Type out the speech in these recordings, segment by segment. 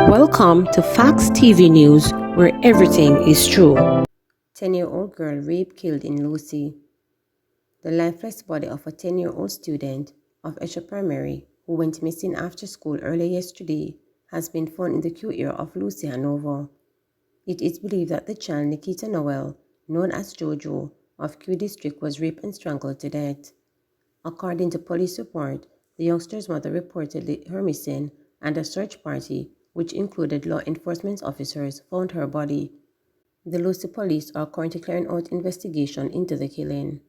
Welcome to Facts TV News, where everything is true. 10-year-old girl raped, killed in Lucy. The lifeless body of a 10-year-old student of Esher Primary who went missing after school early yesterday has been found in the Q area of Lucy, Hanover. It is believed that the child Nikita Noel, known as Jojo, of Q District was raped and strangled to death. According to police report, the youngster's mother reported her missing, and a search party, which included law enforcement officers, found her body. The Lucy police are currently carrying out investigation into the killing.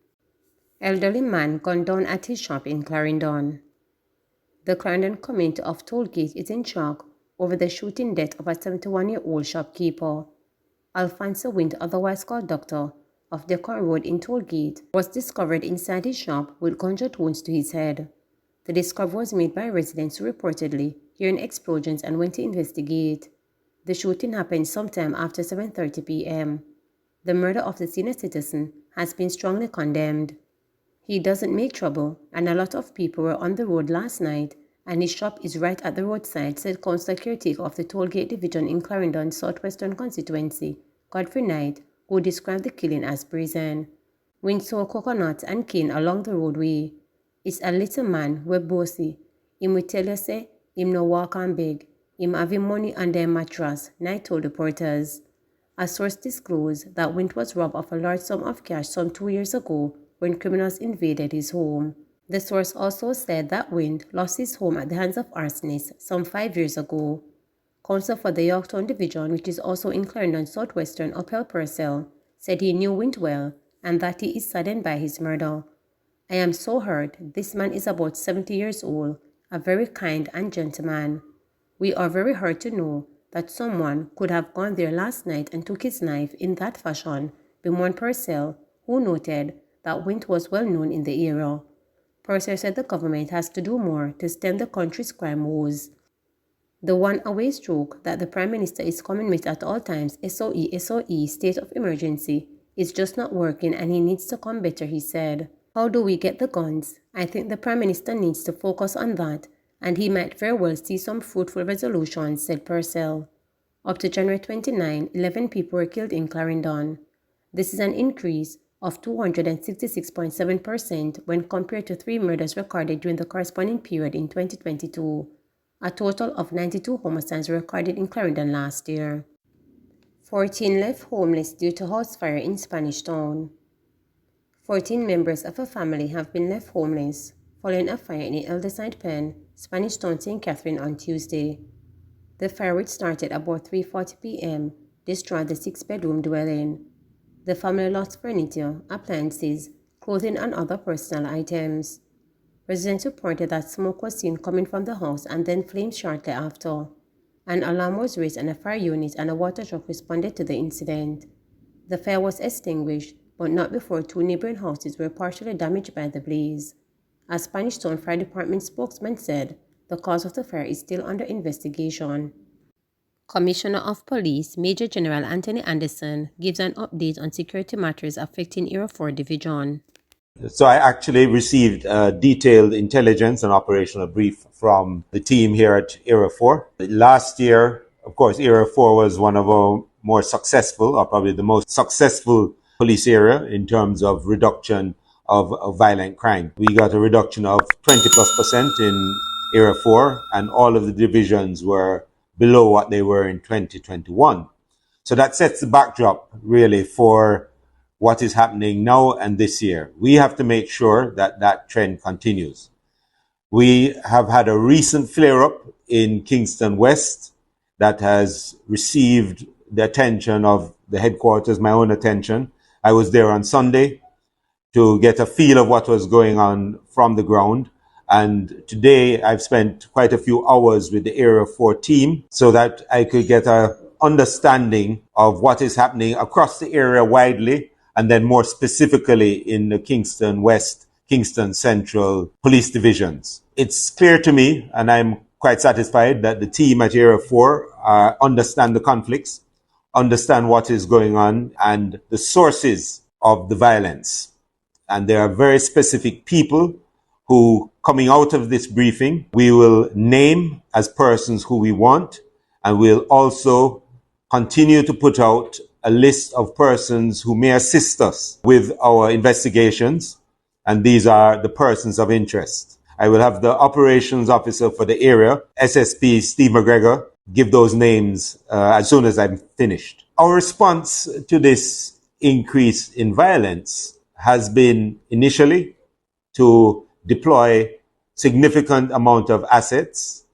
Elderly man gunned down at his shop in Clarendon. The Clarendon community of Tollgate is in shock over the shooting death of a 71-year-old shopkeeper. Alfonso Wind, otherwise called Doctor, of Decor Road in Tollgate, was discovered inside his shop with gunshot wounds to his head. The discovery was made by residents who reportedly hearing explosions and went to investigate. The shooting happened sometime after 7:30 p.m. The murder of the senior citizen has been strongly condemned. He doesn't make trouble, and a lot of people were on the road last night, and his shop is right at the roadside, said Councillor Caretaker of the Tollgate Division in Clarendon Southwestern Constituency, Godfrey Knight, who described the killing as brazen. Wind sold coconuts and cane along the roadway. It's a little man, we bossy. Him will tell you say, him no walk and beg. Him having money under a mattress, Knight told reporters. A source disclosed that Wind was robbed of a large sum of cash some 2 years ago when criminals invaded his home. The source also said that Wind lost his home at the hands of arsonists some 5 years ago. Counsel for the Yorktown Division, which is also in Clarendon Southwestern, Uphill Purcell, said he knew Wind well and that he is saddened by his murder. I am so hurt. This man is about 70 years old, a very kind and gentle man. We are very hurt to know that someone could have gone there last night and took his life in that fashion, bemoaned Purcell, who noted that Wind was well known in the area. Purcell said the government has to do more to stem the country's crime woes. The one-away stroke that the Prime Minister is coming with at all times, SOE, state of emergency, is just not working and he needs to come better, he said. How do we get the guns? I think the Prime Minister needs to focus on that, and he might very well see some fruitful resolutions, said Purcell. Up to January 29, 11 people were killed in Clarendon. This is an increase of 266.7% when compared to 3 murders recorded during the corresponding period in 2022. A total of 92 homicides were recorded in Clarendon last year. 14 left homeless due to house fire in Spanish Town. 14 members of a family have been left homeless following a fire in Elderside Pen, Spanish Town, St. Catherine on Tuesday. The fire, which started about 3:40 p.m., destroyed the 6-bedroom dwelling. The family lost furniture, appliances, clothing, and other personal items. Residents reported that smoke was seen coming from the house and then flames shortly after. An alarm was raised and a fire unit and a water truck responded to the incident. The fire was extinguished, but not before 2 neighboring houses were partially damaged by the blaze. A Spanish Town Fire Department spokesman said the cause of the fire is still under investigation. Commissioner of Police Major General Anthony Anderson gives an update on security matters affecting Area 4 Division. So I actually received a detailed intelligence and operational brief from the team here at Area 4. Last year, of course, Area 4 was one of our more successful, or probably the most successful police area in terms of reduction of violent crime. We got a reduction of 20+% in Area 4, and all of the divisions were below what they were in 2021. So that sets the backdrop really for what is happening now and this year. We have to make sure that that trend continues. We have had a recent flare-up in Kingston West that has received the attention of the headquarters, my own attention. I was there on Sunday to get a feel of what was going on from the ground. And today I've spent quite a few hours with the Area 4 team so that I could get an understanding of what is happening across the area widely, and then more specifically in the Kingston West, Kingston Central police divisions. It's clear to me, and I'm quite satisfied, that the team at Area 4 understand the conflicts, understand what is going on, and the sources of the violence. And there are very specific people who, coming out of this briefing, we will name as persons who we want And we'll also continue to put out a list of persons who may assist us with our investigations, and these are the persons of interest. I will have the operations officer for the area, SSP Steve McGregor, give those names as soon as I'm finished. Our response to this increase in violence has been initially to deploy significant amount of assets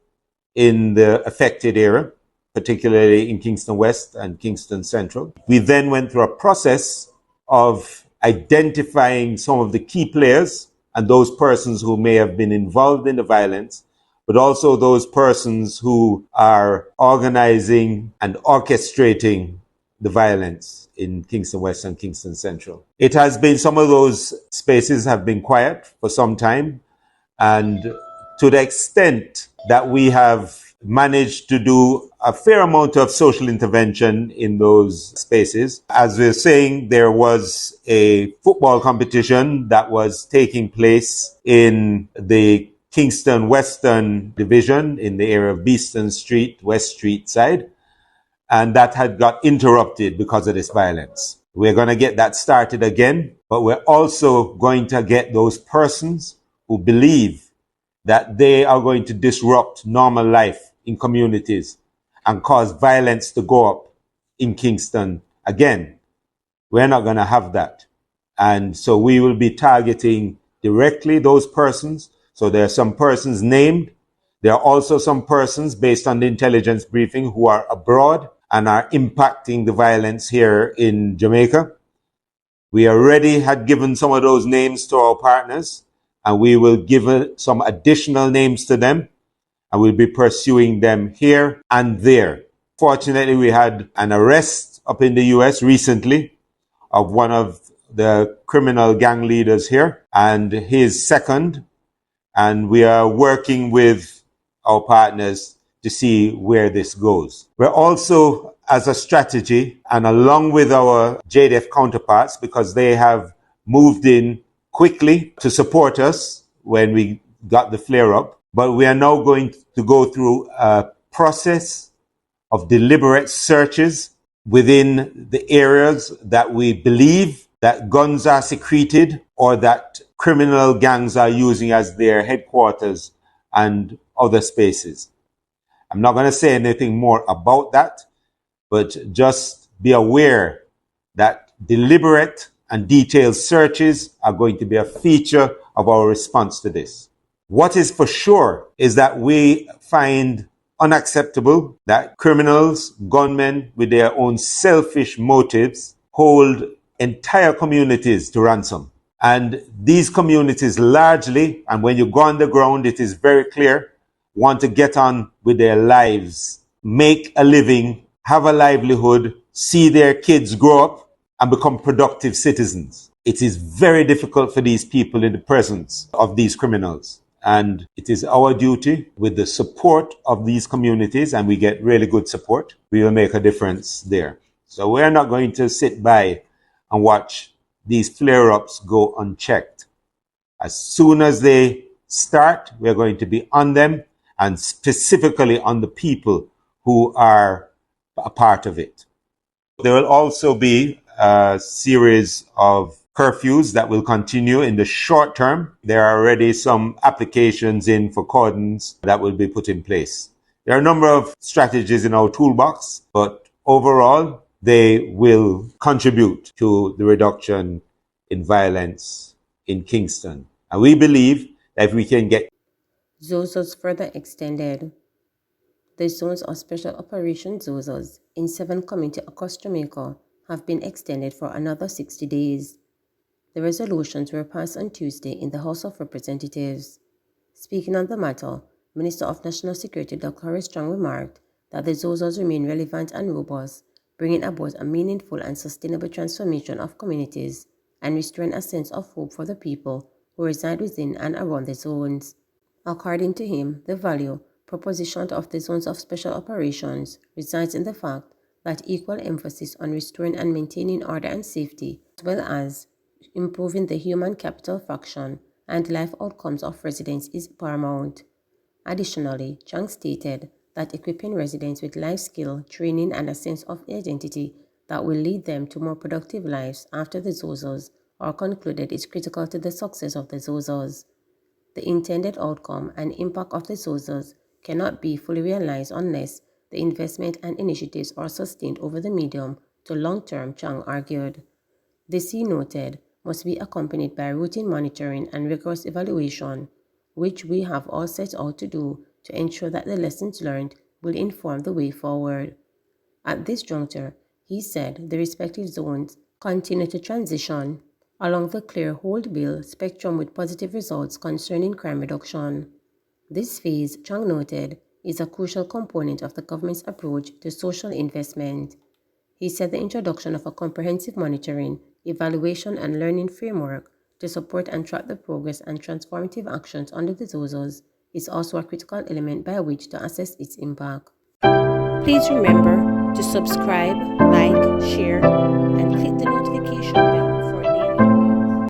in the affected area, particularly in Kingston West and Kingston Central. We then went through a process of identifying some of the key players and those persons who may have been involved in the violence, but also those persons who are organizing and orchestrating the violence in Kingston West and Kingston Central. It has been, some of those spaces have been quiet for some time, and to the extent that we have managed to do a fair amount of social intervention in those spaces. As we're saying, there was a football competition that was taking place in the Kingston Western Division in the area of Beeston Street, West Street side, and that had got interrupted because of this violence. We're going to get that started again, but we're also going to get those persons who believe that they are going to disrupt normal life in communities and cause violence to go up in Kingston again. We're not going to have that. And so we will be targeting directly those persons. So there are some persons named. There are also some persons, based on the intelligence briefing, who are abroad and are impacting the violence here in Jamaica. We already had given some of those names to our partners, and we will give some additional names to them, and we'll be pursuing them here and there. Fortunately, we had an arrest up in the US recently of one of the criminal gang leaders here and his second, and we are working with our partners to see where this goes. We're also, as a strategy, and along with our JDF counterparts, because they have moved in quickly to support us when we got the flare up, but we are now going to go through a process of deliberate searches within the areas that we believe that guns are secreted or that criminal gangs are using as their headquarters and other spaces. I'm not going to say anything more about that, but just be aware that deliberate and detailed searches are going to be a feature of our response to this. What is for sure is that we find unacceptable that criminals, gunmen with their own selfish motives hold entire communities to ransom. And these communities largely, and when you go on the ground, it is very clear, want to get on with their lives, make a living, have a livelihood, see their kids grow up and become productive citizens. It is very difficult for these people in the presence of these criminals. And it is our duty, with the support of these communities, and we get really good support, we will make a difference there. So we're not going to sit by and watch these flare-ups go unchecked. As soon as they start, we're going to be on them, and specifically on the people who are a part of it. There will also be a series of curfews that will continue in the short term. There are already some applications in for cordons that will be put in place. There are a number of strategies in our toolbox, but overall, they will contribute to the reduction in violence in Kingston. And we believe that if we can get ZOSOs further extended. The zones of Special Operations ZOSOs in 7 communities across Jamaica have been extended for another 60 days. The resolutions were passed on Tuesday in the House of Representatives. Speaking on the matter, Minister of National Security Dr. Harry Strong remarked that the ZOSOs remain relevant and robust, bringing about a meaningful and sustainable transformation of communities and restoring a sense of hope for the people who reside within and around the zones. According to him, the value proposition of the zones of special operations resides in the fact that equal emphasis on restoring and maintaining order and safety, as well as improving the human capital fraction and life outcomes of residents, is paramount. Additionally, Chang stated that equipping residents with life skill, training, and a sense of identity that will lead them to more productive lives after the ZOZOs are concluded is critical to the success of the ZOZOs. The intended outcome and impact of the ZOZOs cannot be fully realized unless the investment and initiatives are sustained over the medium to long term, Chang argued. This, he noted, must be accompanied by routine monitoring and rigorous evaluation, which we have all set out to do to ensure that the lessons learned will inform the way forward. At this juncture, he said the respective zones continue to transition along the clear hold bill spectrum with positive results concerning crime reduction. This phase, Chang noted, is a crucial component of the government's approach to social investment. He said the introduction of a comprehensive monitoring, evaluation, and learning framework to support and track the progress and transformative actions under the ZOZOs is also a critical element by which to assess its impact. Please remember to subscribe, like, share,